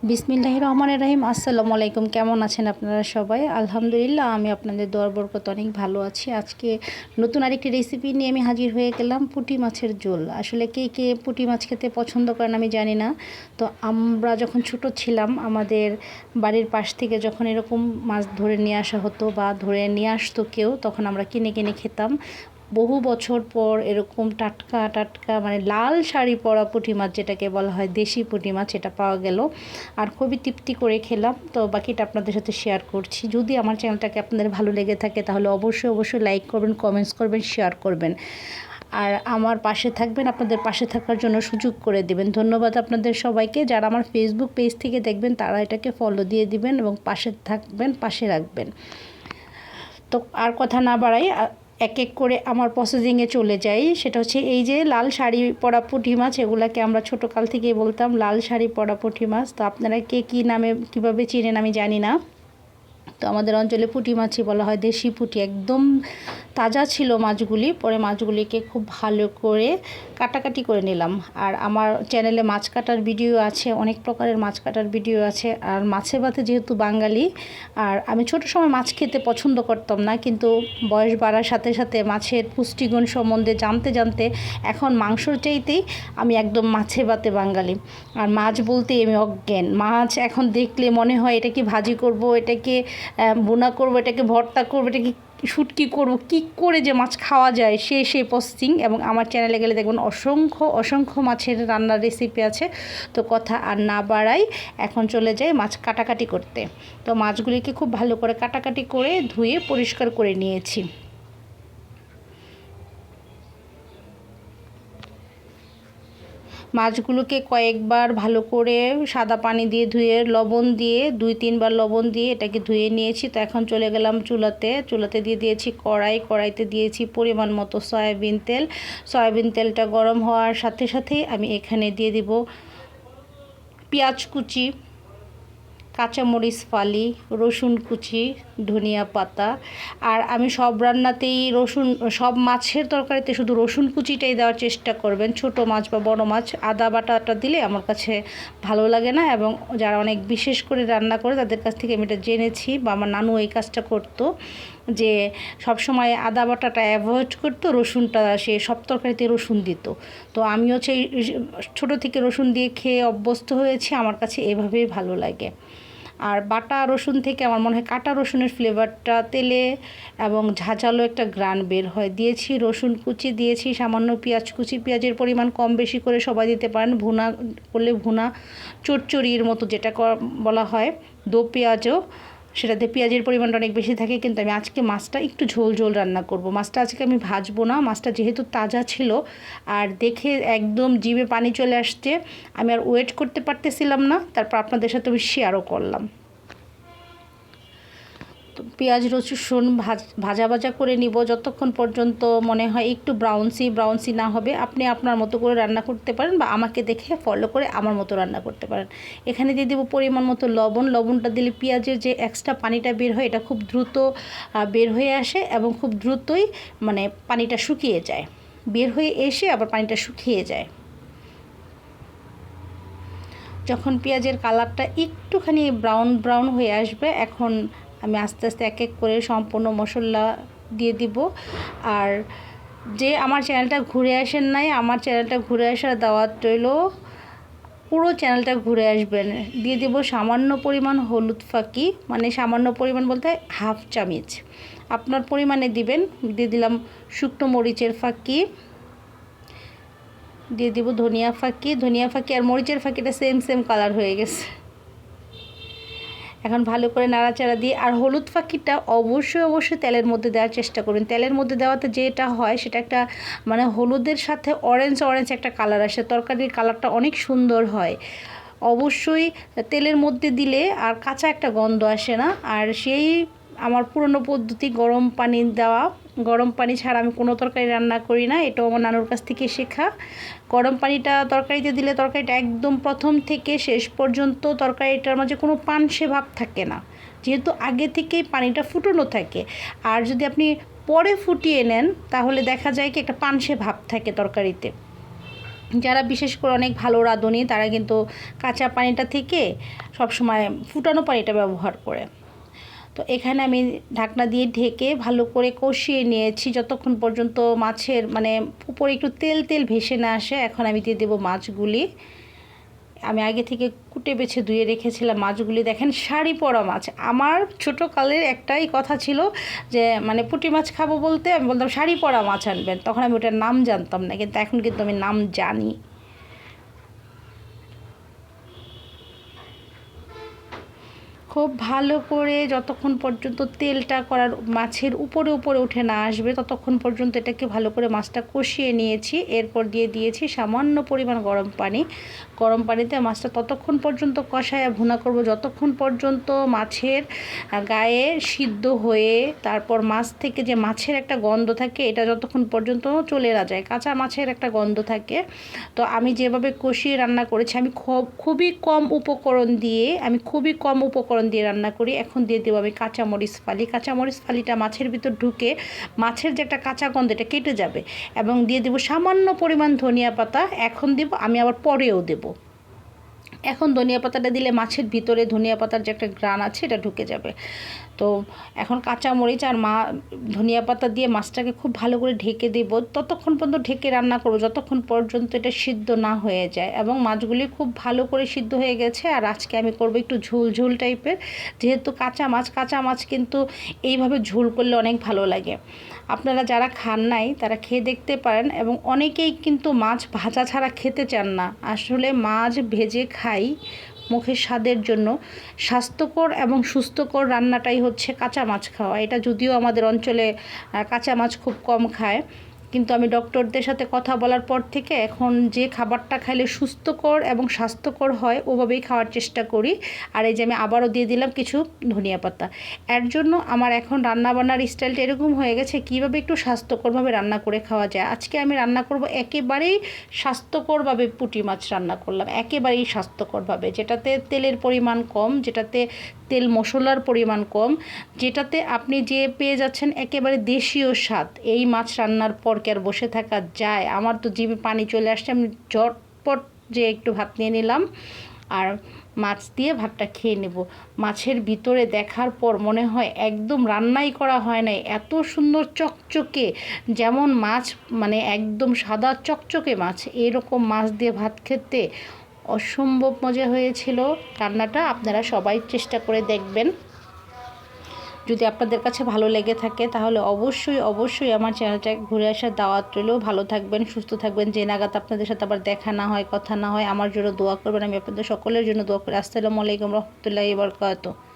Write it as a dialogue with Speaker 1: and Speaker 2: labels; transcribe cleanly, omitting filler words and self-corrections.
Speaker 1: বিসমিল্লাহির রহমানির রহিম। আসসালামু আলাইকুম। কেমন আছেন আপনারা সবাই? আলহামদুলিল্লাহ, আমি আপনাদের দোয়ার বরকত অনেক ভালো আছি। আজকে নতুন আরেকটি রেসিপি নিয়ে আমি হাজির হয়ে গেলাম, পুঁটি মাছের ঝোল। আসলে কে কে পুঁটি মাছ খেতে পছন্দ করেন আমি জানি না। তো আমরা যখন ছোট ছিলাম, আমাদের বাড়ির পাশ থেকে যখন এরকম মাছ ধরে নিয়ে আসা হতো বা ধরে নিয়ে আসতো কেউ, তখন আমরা কিনে কিনে খেতাম। বহু বছর পর এরকম টাটকা টাটকা মানে লাল শাড়ি পরা পুঁটি মাছ, যেটাকে বলা হয় দেশি পুঁটি মাছ, এটা পাওয়া গেল। আর খুবই তৃপ্তি করে খেলাম। তো বাকিটা আপনাদের সাথে শেয়ার করছি। যদি আমার চ্যানেলটাকে আপনাদের ভালো লেগে থাকে তাহলে অবশ্যই লাইক করবেন, কমেন্টস করবেন, শেয়ার করবেন। আর আমার পাশে থাকবেন, আপনাদের পাশে থাকার জন্য সুযোগ করে দিবেন। ধন্যবাদ আপনাদের সবাইকে। যারা আমার ফেসবুক পেজ থেকে দেখবেন তারা এটাকে ফলো দিয়ে দিবেন এবং পাশে থাকবেন, পাশে রাখবেন। তো আর কথা না বাড়াই, এক এক করে আমার প্রসেসিংয়ে চলে যাই। সেটা হচ্ছে এই যে লাল শাড়ি পরা পুঁটি মাছ, এগুলাকে আমরা ছোটোকাল থেকেই বলতাম লাল শাড়ি পরা পুঁটি মাছ। তো আপনারা কে কী নামে কীভাবে চিনেন আমি জানি না। তো আমাদের অঞ্চলে পুঁটি মাছই বলা হয়, দেশি পুঁটি। একদম তাজা ছিল মাছগুলি। পরে মাছগুলিকে খুব ভালো করে কাটাকাটি করে নিলাম। আর আমার চ্যানেলে মাছ কাটার ভিডিও আছে, অনেক প্রকারের মাছ কাটার ভিডিও আছে। আর মাছে ভাতে যেহেতু বাঙালি, আর আমি ছোট সময় মাছ খেতে পছন্দ করতাম না, কিন্তু বয়স বাড়ার সাথে সাথে মাছের পুষ্টিগুণ সম্বন্ধে জানতে জানতে এখন মাংসর চাইতেই আমি একদম মাছে ভাতে বাঙালি। আর মাছ বলতেই আমি অজ্ঞান। মাছ এখন দেখলে মনে হয় এটাকে ভাজি করব, এটাকে বোনা করব, এটাকে ভর্তা করব, এটাকে শুটকি করব, কী করে যে মাছ খাওয়া যায় সেই প্রসেসিং। এবং আমার চ্যানেলে গেলে দেখবেন অসংখ্য মাছের রান্নার রেসিপি আছে। তো কথা আর না বাড়াই, এখন চলে যাই মাছ কাটাকাটি করতে। তো মাছগুলিকে খুব ভালো করে কাটাকাটি করে ধুয়ে পরিষ্কার করে নিয়েছি। মাছগুলোকে কয়েকবার ভালো করে সাদা পানি দিয়ে ধুয়ে, লবণ দিয়ে 2-3 বার লবণ দিয়ে এটাকে ধুয়ে নিয়েছি। তো এখন চলে গেলাম চুলাতে দিয়ে দিয়েছি কড়াইতে দিয়েছি পরিমাণ মতো সয়াবিন তেলটা গরম হওয়ার সাথে সাথেই আমি এখানে দিয়ে দিব পেঁয়াজ কুচি, কাঁচামরিচ ফালি, রসুন কুচি, ধনিয়া পাতা। আর আমি সব রান্নাতেই সব মাছের তরকারিতে শুধু রসুন কুচিটাই দেওয়ার চেষ্টা করবেন। ছোট মাছ বা বড় মাছ আদা বাটাটা দিলে আমার কাছে ভালো লাগে না। এবং যারা অনেক বিশেষ করে রান্না করে তাদের কাছ থেকে আমি এটা জেনেছি, বা আমার নানু এই কাজটা করতো, যে সব সময় আদা বাটাটা অ্যাভয়েড করতো, রসুনটা সে সব তরকারিতে রসুন দিত। তো আমিও সেই ছোটো থেকে রসুন দিয়ে খেয়ে অভ্যস্ত হয়েছি, আমার কাছে এভাবেই ভালো লাগে। আর বাটা রসুন থেকে আমার মনে হয় কাটা রসুনের ফ্লেভারটা তেলে এবং ঝাঁঝালো একটা গ্রান বের হয়। দিয়েছি রসুন কুচি, দিয়েছি সামান্য পেঁয়াজ কুচি। পেঁয়াজের পরিমাণ কম বেশি করে সবাই দিতে পারেন, ভুনা করলে ভুনা চচ্চড়ির মতো যেটা বলা হয় দো পেঁয়াজও, সেটাতে পেঁয়াজের পরিমাণটা অনেক বেশি থাকে। কিন্তু আমি আজকে মাছটা একটু ঝোল রান্না করব। মাছটা আজকে আমি ভাজবো না। মাছটা যেহেতু তাজা ছিল আর দেখে একদম জিভে পানি চলে আসছে, আমি আর ওয়েট করতে পারতেছিলাম না। তারপর আপনাদের সাথে আমি শেয়ারও করলাম। তো পেঁয়াজ রসুন ভাজা করে নিব যতক্ষণ পর্যন্ত মনে হয় একটু ব্রাউন্সি না হবে। আপনি আপনার মতো করে রান্না করতে পারেন, বা আমাকে দেখে ফলো করে আমার মতো রান্না করতে পারেন। এখানে দিয়ে দেবো পরিমাণ মতো লবণটা দিলে পেঁয়াজের যে এক্সট্রা পানিটা বের হয় এটা খুব দ্রুত বের হয়ে আসে, এবং খুব দ্রুতই মানে পানিটা শুকিয়ে যায়, বের হয়ে এসে আবার পানিটা শুকিয়ে যায়। যখন পেঁয়াজের কালারটা একটুখানি ব্রাউন হয়ে আসবে, এখন আমি আস্তে আস্তে এক এক করে সম্পূর্ণ মশলা দিয়ে দিব। আর যে আমার চ্যানেলটা ঘুরে আসেন নাই, আমার চ্যানেলটা ঘুরে আসার দাওয়াত রইল। পুরো চ্যানেলটা ঘুরে আসবেন। দিয়ে দেব সামান্য পরিমাণ হলুদ ফাঁকি, মানে সামান্য পরিমাণ বলতে হাফ চামচ আপনার পরিমাণে দিবেন। দিয়ে দিলাম শুকনো মরিচের ফাঁকি, দিয়ে দিব ধনিয়া ফাঁকি আর মরিচের ফাঁকিটা সেম কালার হয়ে গেছে। এখন ভালো করে নাড়াচাড়া দিয়ে, আর হলুদ ফাঁকিটা অবশ্যই তেলের মধ্যে দেওয়ার চেষ্টা করুন। তেলের মধ্যে দেওয়াতে যেটা হয় সেটা একটা মানে হলুদের সাথে অরেঞ্জ একটা কালার আসে, তরকারির কালারটা অনেক সুন্দর হয়। অবশ্যই তেলের মধ্যে দিলে আর কাঁচা একটা গন্ধ আসে না। আর সেই আমার পুরনো পদ্ধতি গরম পানি ছাড়া আমি কোনো তরকারি রান্না করি না, এটাও আমার নানুর কাছ থেকে শেখা। গরম পানিটা তরকারিতে দিলে তরকারিটা একদম প্রথম থেকে শেষ পর্যন্ত তরকারিটার মাঝে কোনো পানসে ভাব থাকে না, যেহেতু আগে থেকেই পানিটা ফুটানো থাকে। আর যদি আপনি পরে ফুটিয়ে নেন তাহলে দেখা যায় কি একটা পানসে ভাব থাকে তরকারিতে। যারা বিশেষ করে অনেক ভালো রাঁধুনি তারা কিন্তু কাঁচা পানিটা থেকে সবসময় ফুটানো পানিটা ব্যবহার করে। তো এখানে আমি ঢাকনা দিয়ে ঢেকে ভালো করে কষিয়ে নিয়েছি যতক্ষণ পর্যন্ত মাছের মানে উপরে একটু তেল তেল ভেসে না আসে। এখন আমি দিয়ে দেবো মাছগুলি। আমি আগে থেকে কুটে বেছে ধুয়ে রেখেছিলাম মাছগুলি। দেখেন শাড়ি পরা মাছ। আমার ছোটো কালের একটাই কথা ছিল যে মানে পুঁটি মাছ খাবো বলতে আমি বলতাম শাড়ি পরা মাছ আনবেন, তখন আমি ওটার নাম জানতাম না, কিন্তু এখন কিন্তু আমি নাম জানি। খুব ভালো করে যতক্ষণ পর্যন্ত তেলটা করার মাছের উপরে উপরে উঠে না আসবে ততক্ষণ পর্যন্ত এটাকে ভালো করে মাছটা কষিয়ে নিয়েছি। এরপর দিয়ে দিয়েছি সামান্য পরিমাণ গরম পানি। গরম পানিতে মাছটা ততক্ষণ পর্যন্ত কষায় ভুনা করব যতক্ষণ পর্যন্ত মাছের গায়ে সিদ্ধ হয়ে তারপর মাছ থেকে যে মাছের একটা গন্ধ থাকে এটা যতক্ষণ পর্যন্ত চলে না যায়। কাঁচা মাছের একটা গন্ধ থাকে। তো আমি যেভাবে কষিয়ে রান্না করেছি আমি খুবই কম উপকরণ দিয়ে রান্না করি। এখন দিয়ে দেবো আমি কাঁচামরিচ ফালি। কাঁচামরিচ ফালিটা মাছের ভিতর ঢুকে মাছের যে একটা কাঁচা গন্ধ এটা কেটে যাবে। এবং দিয়ে দেবো সামান্য পরিমাণ ধনিয়া পাতা। এখন দেবো, আমি আবার পরেও দেবো। এখন ধনিয়া পাতাটা দিলে মাছের ভিতরে ধনিয়া পাতার যে একটা ঘ্রাণ আছে এটা ঢুকে যাবে। তো এখন কাঁচামরিচ আর ধনিয়া পাতা দিয়ে মাছটাকে খুব ভালো করে ঢেকে দেব। ততক্ষণ পর্যন্ত ঢেকে রান্না করব যতক্ষণ পর্যন্ত এটা সিদ্ধ না হয়ে যায়। এবং মাছগুলি খুব ভালো করে সিদ্ধ হয়ে গেছে। আর আজকে আমি করব একটু ঝোল ঝোল টাইপের, যেহেতু কাঁচা মাছ কিন্তু এইভাবে ঝোল করলে অনেক ভালো লাগে। আপনারা যারা খান নাই তারা খেয়ে দেখতে পারেন। এবং অনেকেই কিন্তু মাছ ভাজা ছাড়া খেতে চান না। আসলে মাছ ভেজে খাই মুখের স্বাদের জন্য। স্বাস্থ্যকর এবং সুস্থকর রান্নাটাই হচ্ছে কাঁচা মাছ খাওয়া। এটা যদিও আমাদের অঞ্চলে কাঁচা মাছ খুব কম খায়, কিন্তু আমি ডক্টরদের সাথে কথা বলার পর থেকে এখন যে খাবারটা খাইলে সুস্থকর এবং স্বাস্থ্যকর হয় ওভাবেই খাওয়ার চেষ্টা করি। আর এই যে আমি আবারও দিয়ে দিলাম কিছু ধনিয়া পাতা। এর জন্য আমার এখন রান্নাবান্নার স্টাইলটা এরকম হয়ে গেছে কীভাবে একটু স্বাস্থ্যকরভাবে রান্না করে খাওয়া যায়। আজকে আমি রান্না করব একেবারেই স্বাস্থ্যকরভাবে পুঁটি মাছ রান্না করলাম, একেবারেই স্বাস্থ্যকরভাবে, যেটাতে তেলের পরিমাণ কম, যেটাতে তেল মশলার পরিমাণ কম, যেটাতে আপনি যে পেয়ে যাচ্ছেন একেবারে দেশীয় স্বাদ। এই মাছ রান্নার পর কি আর বসে থাকা যায়? আমার তো জিভে পানি চলে আসছে। আমি ঝটপট যে একটু ভাত নিয়ে নিলাম আর মাছ দিয়ে ভাতটা খেয়ে নেব। মাছের ভিতরে দেখার পর মনে হয় একদম রান্নাই করা হয় নাই, এত সুন্দর চকচকে, যেমন মাছ মানে একদম সাদা চকচকে মাছ, এরকম মাছ দিয়ে ভাত খেতে অসম্ভব মজা হয়েছিল। রান্নাটা আপনারা সবাই চেষ্টা করে দেখবেন। যদি আপনাদের কাছে ভালো লেগে থাকে তাহলে অবশ্যই আমার চ্যানেলটা ঘুরে আসার দাওয়াত রইল। ভালো থাকবেন, সুস্থ থাকবেন, যে নাগাদ আপনাদের সাথে আবার দেখা না হয়, কথা না হয়। আমার জন্য দোয়া করবেন, আমি আপনাদের সকলের জন্য দোয়া করি। আসসালামু আলাইকুম রহমতুল্লাহি ওয়া বারাকাতুহু।